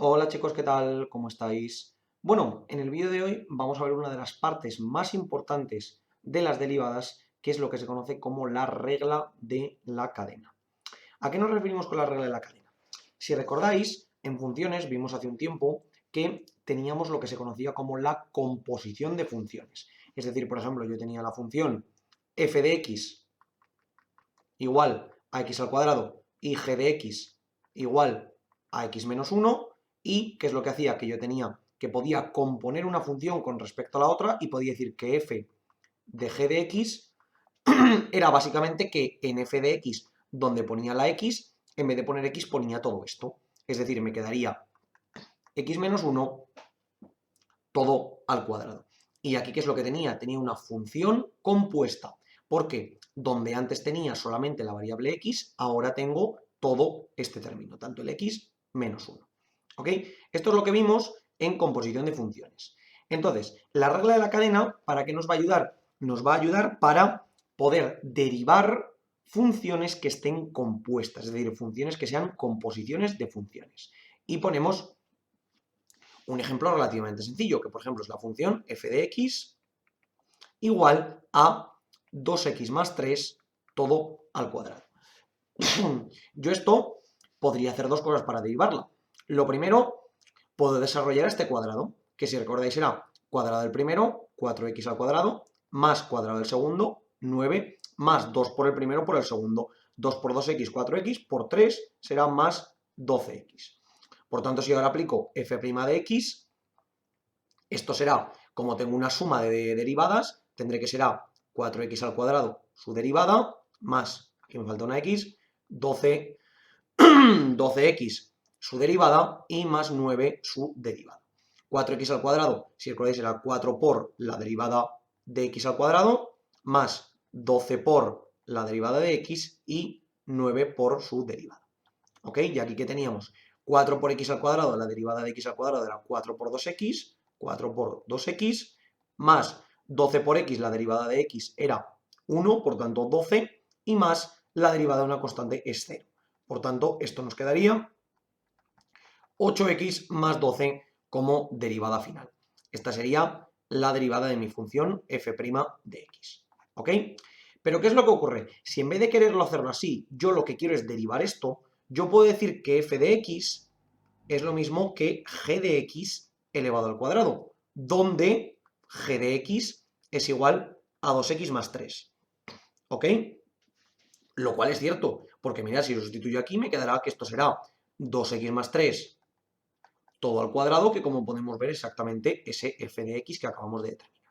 Hola chicos, ¿qué tal? ¿Cómo estáis? Bueno, en el vídeo de hoy vamos a ver una de las partes más importantes de las derivadas, que es lo que se conoce como la regla de la cadena. ¿A qué nos referimos con la regla de la cadena? Si recordáis, en funciones vimos hace un tiempo que teníamos lo que se conocía como la composición de funciones. Es decir, por ejemplo, yo tenía la función f de x igual a x al cuadrado y g de x igual a x menos 1 y ¿qué es lo que hacía? Que yo tenía que podía componer una función con respecto a la otra y podía decir que f de g de x era básicamente que en f de x, donde ponía la x, en vez de poner x ponía todo esto. Es decir, me quedaría x menos 1 todo al cuadrado. Y aquí, ¿qué es lo que tenía? Tenía una función compuesta. Porque donde antes tenía solamente la variable x, ahora tengo todo este término, tanto el x menos 1. ¿Ok? Esto es lo que vimos en composición de funciones. Entonces, la regla de la cadena, ¿para qué nos va a ayudar? Nos va a ayudar para poder derivar funciones que estén compuestas, es decir, funciones que sean composiciones de funciones. Y ponemos un ejemplo relativamente sencillo, que por ejemplo es la función f de x igual a 2x más 3 todo al cuadrado. Yo esto podría hacer dos cosas para derivarla. Lo primero, puedo desarrollar este cuadrado, que si recordáis era cuadrado del primero, 4x al cuadrado, más cuadrado del segundo, 9, más 2 por el primero por el segundo. 2 por 2x, 4x, por 3 será más 12x. Por tanto, si ahora aplico f' de x, esto será, como tengo una suma de derivadas, tendré que será 4x al cuadrado su derivada, más, aquí me falta una x, 12x su derivada y más 9 su derivada. 4x al cuadrado, si recordáis, era 4 por la derivada de x al cuadrado, más 12 por la derivada de x y 9 por su derivada. ¿Ok? Y aquí que teníamos 4 por x al cuadrado, la derivada de x al cuadrado era 4 por 2x, 4 por 2x, más 12 por x, la derivada de x era 1, por tanto 12, y más la derivada de una constante es 0. Por tanto, esto nos quedaría 8x más 12 como derivada final. Esta sería la derivada de mi función f' de x. ¿Ok? Pero ¿qué es lo que ocurre? Si en vez de quererlo hacerlo así, yo lo que quiero es derivar esto, yo puedo decir que f de x es lo mismo que g de x elevado al cuadrado, donde g de x es igual a 2x más 3. ¿Ok? Lo cual es cierto, porque mirad, si lo sustituyo aquí me quedará que esto será 2x más 3 todo al cuadrado, que como podemos ver exactamente ese f de x que acabamos de determinar.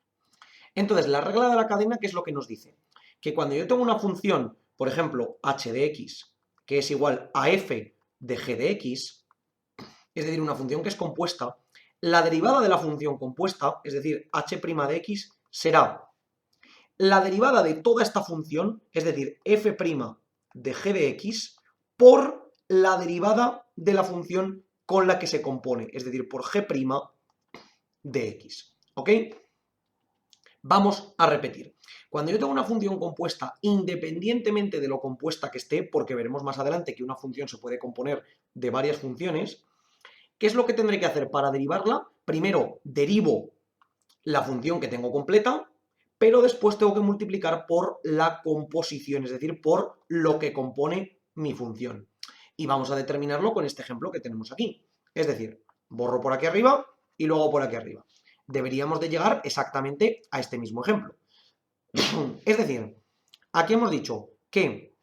Entonces, la regla de la cadena, ¿qué es lo que nos dice? Que cuando yo tengo una función, por ejemplo, h de x, que es igual a f de g de x, es decir, una función que es compuesta, la derivada de la función compuesta, es decir, h' de x, será la derivada de toda esta función, es decir, f' de g de x, por la derivada de la función con la que se compone, es decir, por g' de x. ¿Ok? Vamos a repetir. Cuando yo tengo una función compuesta, independientemente de lo compuesta que esté, porque veremos más adelante que una función se puede componer de varias funciones, ¿qué es lo que tendré que hacer para derivarla? Primero, derivo la función que tengo completa, pero después tengo que multiplicar por la composición, es decir, por lo que compone mi función. Y vamos a determinarlo con este ejemplo que tenemos aquí. Es decir, borro por aquí arriba y luego por aquí arriba. Deberíamos de llegar exactamente a este mismo ejemplo. Es decir, aquí hemos dicho que,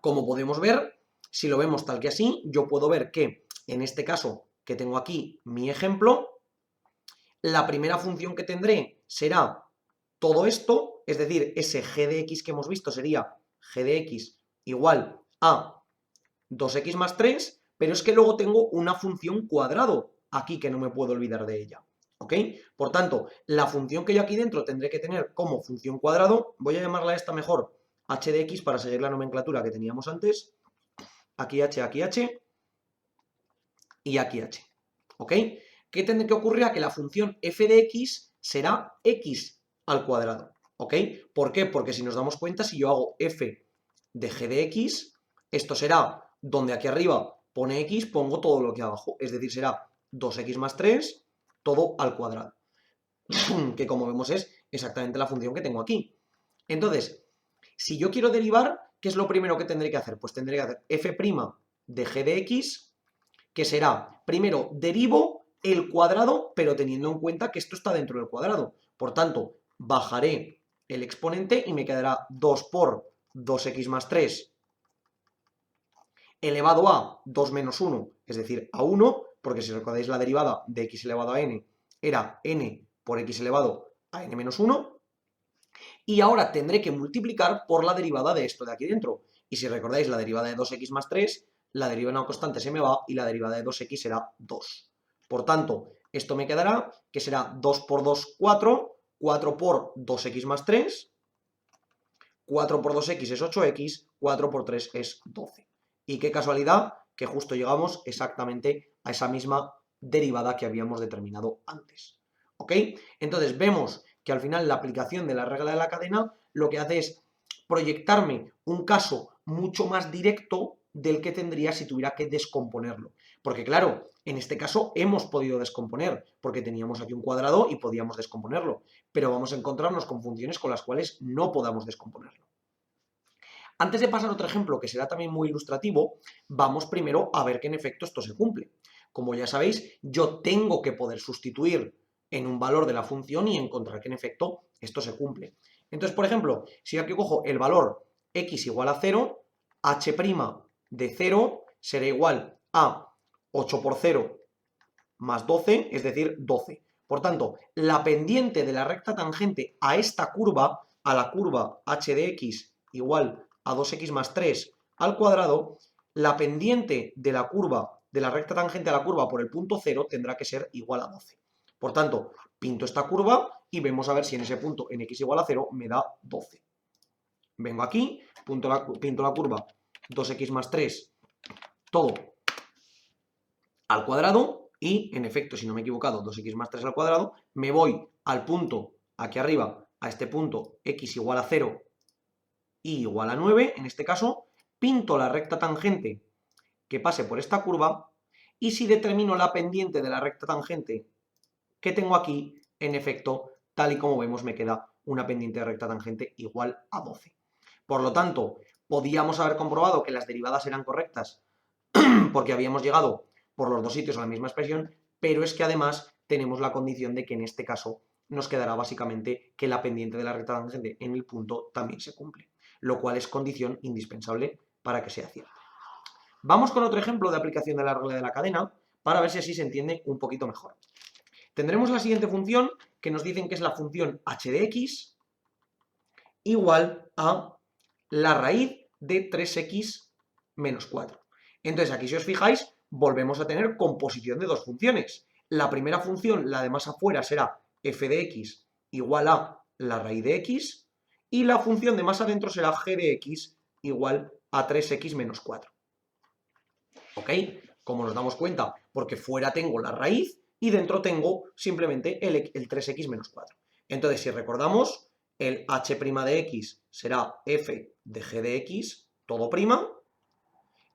como podemos ver, si lo vemos tal que así, yo puedo ver que, en este caso que tengo aquí mi ejemplo, la primera función que tendré será todo esto, es decir, ese g de x que hemos visto sería g de x igual a 2x más 3, pero es que luego tengo una función cuadrado aquí que no me puedo olvidar de ella. ¿Ok? Por tanto, la función que yo aquí dentro tendré que tener como función cuadrado, voy a llamarla esta mejor h de x para seguir la nomenclatura que teníamos antes, aquí h y aquí h. ¿Ok? ¿Qué tendrá que ocurrir? A que la función f de x será x al cuadrado. ¿Ok? ¿Por qué? Porque si nos damos cuenta, si yo hago f de g de x, esto será donde aquí arriba pone x, pongo todo lo que abajo, es decir, será 2x más 3, todo al cuadrado, que como vemos es exactamente la función que tengo aquí. Entonces, si yo quiero derivar, ¿qué es lo primero que tendré que hacer? Pues tendré que hacer f' de g de x, que será, primero, derivo el cuadrado, pero teniendo en cuenta que esto está dentro del cuadrado. Por tanto, bajaré el exponente y me quedará 2 por 2x más 3 elevado a 2 menos 1, es decir, a 1, porque si recordáis la derivada de x elevado a n era n por x elevado a n menos 1, y ahora tendré que multiplicar por la derivada de esto de aquí dentro. Y si recordáis la derivada de 2x más 3, la derivada de una constante se me va y la derivada de 2x será 2. Por tanto, esto me quedará que será 2 por 2, 4, 4 por 2x más 3, 4 por 2x es 8x, 4 por 3 es 12. Y qué casualidad que justo llegamos exactamente a esa misma derivada que habíamos determinado antes. ¿Ok? Entonces vemos que al final la aplicación de la regla de la cadena lo que hace es proyectarme un caso mucho más directo del que tendría si tuviera que descomponerlo. Porque claro, en este caso hemos podido descomponer, porque teníamos aquí un cuadrado y podíamos descomponerlo, pero vamos a encontrarnos con funciones con las cuales no podamos descomponerlo. Antes de pasar a otro ejemplo, que será también muy ilustrativo, vamos primero a ver que en efecto esto se cumple. Como ya sabéis, yo tengo que poder sustituir en un valor de la función y encontrar que en efecto esto se cumple. Entonces, por ejemplo, si yo aquí cojo el valor x igual a 0, h' de 0 será igual a 8 por 0 más 12, es decir, 12. Por tanto, la pendiente de la recta tangente a esta curva, a la curva h de x igual a 2x más 3 al cuadrado, la pendiente de la curva, de la recta tangente a la curva por el punto 0 tendrá que ser igual a 12. Por tanto, pinto esta curva y vemos a ver si en ese punto en x igual a 0 me da 12. Vengo aquí, pinto la curva 2x más 3, todo al cuadrado y, en efecto, si no me he equivocado, 2x más 3 al cuadrado, me voy al punto aquí arriba, a este punto x igual a 0 y igual a 9, en este caso, pinto la recta tangente que pase por esta curva y si determino la pendiente de la recta tangente que tengo aquí, en efecto, tal y como vemos, me queda una pendiente de recta tangente igual a 12. Por lo tanto, podíamos haber comprobado que las derivadas eran correctas porque habíamos llegado por los dos sitios a la misma expresión, pero es que además tenemos la condición de que en este caso nos quedará básicamente que la pendiente de la recta tangente en el punto también se cumple, lo cual es condición indispensable para que sea cierto. Vamos con otro ejemplo de aplicación de la regla de la cadena para ver si así se entiende un poquito mejor. Tendremos la siguiente función que nos dicen que es la función h de x igual a la raíz de 3x menos 4. Entonces aquí si os fijáis volvemos a tener composición de dos funciones. La primera función, la de más afuera, será f de x igual a la raíz de x y la función de más adentro será g de x igual a 3x menos 4. ¿Ok? Como nos damos cuenta, porque fuera tengo la raíz y dentro tengo simplemente el 3x menos 4. Entonces, si recordamos, el h' de x será f de g de x, todo prima,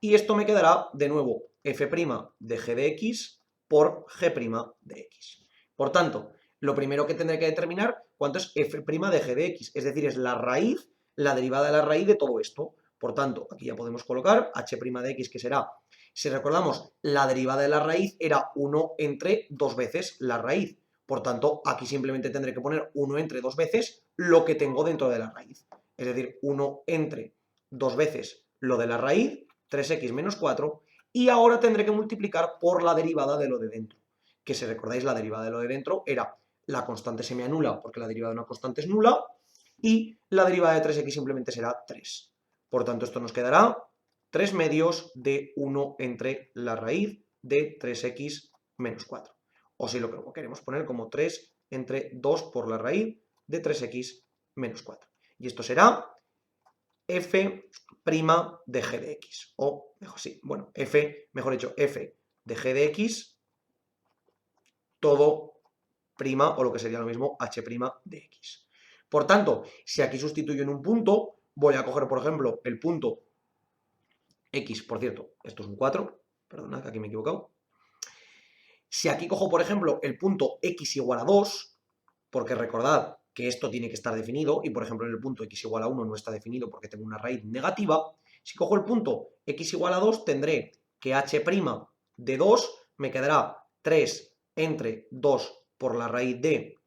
y esto me quedará de nuevo f' de g de x por g' de x. Por tanto, lo primero que tendré que determinar cuánto es f' de g de x, es decir, es la raíz, la derivada de la raíz de todo esto. Por tanto, aquí ya podemos colocar h' de x, que será, si recordamos, la derivada de la raíz era 1 entre 2 veces la raíz. Por tanto, aquí simplemente tendré que poner 1 entre 2 veces lo que tengo dentro de la raíz. Es decir, 1 entre 2 veces lo de la raíz, 3x menos 4, y ahora tendré que multiplicar por la derivada de lo de dentro. Que si recordáis, la derivada de lo de dentro era la constante se me anula porque la derivada de una constante es nula, y la derivada de 3x simplemente será 3. Por tanto, esto nos quedará 3 medios de 1 entre la raíz de 3x menos 4. O si lo que queremos poner como 3 entre 2 por la raíz de 3x menos 4. Y esto será f' de g de x. O, mejor sí, bueno, mejor dicho, f de g de x, todo prima, o lo que sería lo mismo, h' de x. Por tanto, si aquí sustituyo en un punto, voy a coger, por ejemplo, el punto x, por cierto, esto es un 4, Perdona, que aquí me he equivocado. Si aquí cojo, por ejemplo, el punto x igual a 2, porque recordad que esto tiene que estar definido, y por ejemplo en el punto x igual a 1 no está definido porque tengo una raíz negativa, si cojo el punto x igual a 2 tendré que h' de 2 me quedará 3 entre 2 por la raíz de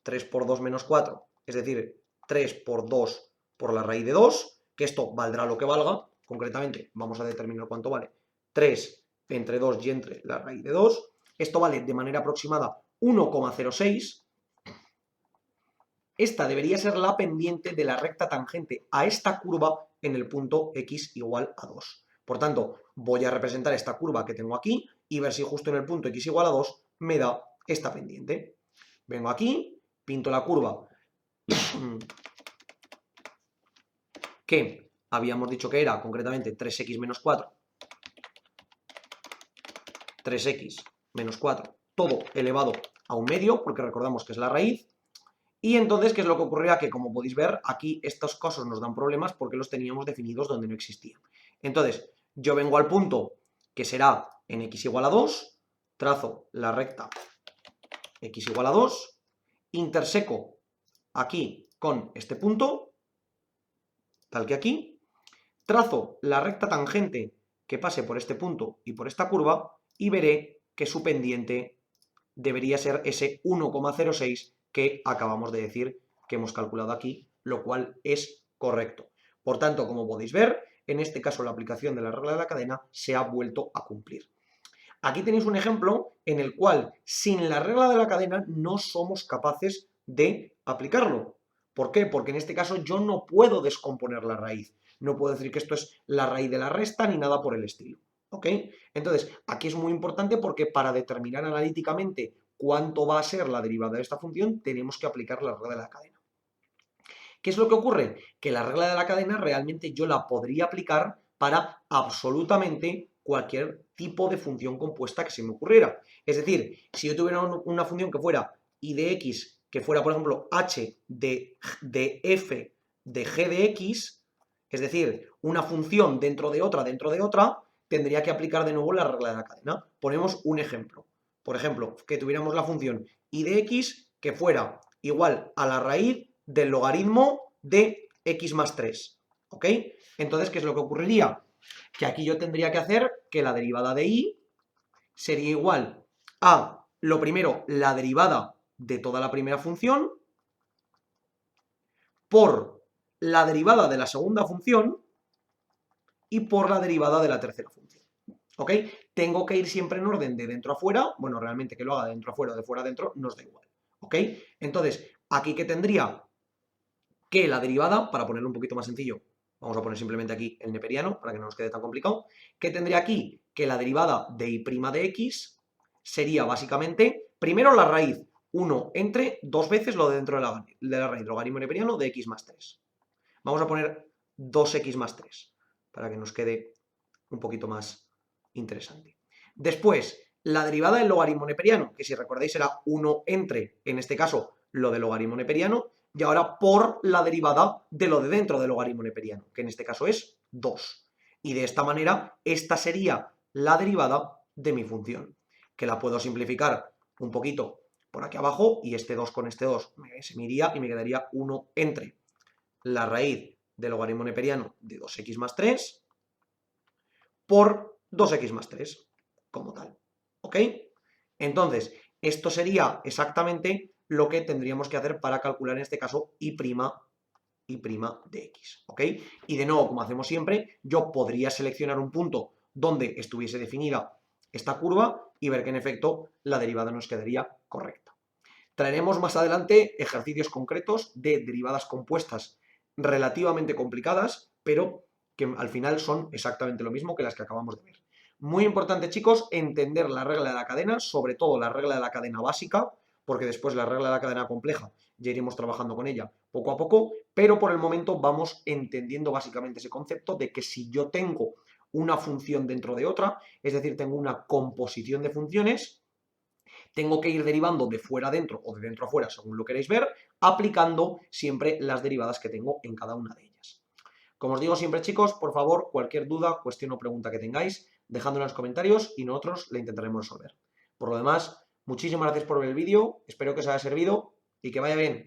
3 por 2 menos 4, es decir, 3 por 2 por la raíz de 2, que esto valdrá lo que valga, concretamente vamos a determinar cuánto vale, 3 entre 2 y entre la raíz de 2, esto vale de manera aproximada 1,06. Esta debería ser la pendiente de la recta tangente a esta curva en el punto x igual a 2. Por tanto, voy a representar esta curva que tengo aquí y ver si justo en el punto x igual a 2 me da esta pendiente. Vengo aquí, pinto la curva que habíamos dicho que era concretamente 3x menos 4, 3x menos 4, todo elevado a un medio, porque recordamos que es la raíz. Y entonces, ¿qué es lo que ocurrirá? Que como podéis ver, aquí estos casos nos dan problemas porque los teníamos definidos donde no existían. Entonces, yo vengo al punto que será en x igual a 2, trazo la recta x igual a 2, interseco aquí con este punto, tal que aquí, trazo la recta tangente que pase por este punto y por esta curva y veré que su pendiente debería ser ese 1,06 que acabamos de decir que hemos calculado aquí, lo cual es correcto. Por tanto, como podéis ver, en este caso la aplicación de la regla de la cadena se ha vuelto a cumplir. Aquí tenéis un ejemplo en el cual sin la regla de la cadena no somos capaces de aplicarlo. ¿Por qué? Porque en este caso yo no puedo descomponer la raíz. No puedo decir que esto es la raíz de la resta ni nada por el estilo. ¿Ok? Entonces, aquí es muy importante porque para determinar analíticamente cuánto va a ser la derivada de esta función, tenemos que aplicar la regla de la cadena. ¿Qué es lo que ocurre? Que la regla de la cadena realmente yo la podría aplicar para absolutamente cualquier tipo de función compuesta que se me ocurriera. Es decir, si yo tuviera una función que fuera y de x, que fuera, por ejemplo, h de f de g de x, es decir, una función dentro de otra, tendría que aplicar de nuevo la regla de la cadena. Ponemos un ejemplo. Por ejemplo, que tuviéramos la función y de x que fuera igual a la raíz del logaritmo de x más 3. ¿Ok? Entonces, ¿qué es lo que ocurriría? Que aquí yo tendría que hacer que la derivada de y sería igual a, lo primero, la derivada de toda la primera función por la derivada de la segunda función y por la derivada de la tercera función. ¿Ok? Tengo que ir siempre en orden de dentro a fuera. Bueno, realmente que lo haga de dentro a fuera o de fuera a dentro nos da igual. ¿Ok? Entonces, aquí que tendría que la derivada, para ponerlo un poquito más sencillo, vamos a poner simplemente aquí el neperiano para que no nos quede tan complicado, que tendría aquí que la derivada de y' de x sería básicamente, primero la raíz 1 entre 2 veces lo de dentro de la raíz logaritmo neperiano de x más 3. Vamos a poner 2x más 3 para que nos quede un poquito más interesante. Después, la derivada del logaritmo neperiano, que si recordáis era 1 entre, en este caso, lo del logaritmo neperiano, y ahora por la derivada de lo de dentro del logaritmo neperiano, que en este caso es 2. Y de esta manera, esta sería la derivada de mi función, que la puedo simplificar un poquito por aquí abajo, y este 2 con este 2 se me iría y me quedaría 1 entre la raíz del logaritmo neperiano de 2x más 3 por 2x más 3, como tal. ¿Ok? Entonces, esto sería exactamente lo que tendríamos que hacer para calcular en este caso y' de x. ¿Ok? Y de nuevo, como hacemos siempre, yo podría seleccionar un punto donde estuviese definida esta curva y ver que en efecto la derivada nos quedaría correcta. Traeremos más adelante ejercicios concretos de derivadas compuestas relativamente complicadas, pero que al final son exactamente lo mismo que las que acabamos de ver. Muy importante, chicos, entender la regla de la cadena, sobre todo la regla de la cadena básica, porque después la regla de la cadena compleja ya iremos trabajando con ella poco a poco, pero por el momento vamos entendiendo básicamente ese concepto de que si yo tengo una función dentro de otra, es decir, tengo una composición de funciones, tengo que ir derivando de fuera a dentro o de dentro a fuera, según lo queréis ver, aplicando siempre las derivadas que tengo en cada una de ellas. Como os digo siempre, chicos, por favor, cualquier duda, cuestión o pregunta que tengáis, dejándola en los comentarios y nosotros la intentaremos resolver. Por lo demás, muchísimas gracias por ver el vídeo, espero que os haya servido y que vaya bien.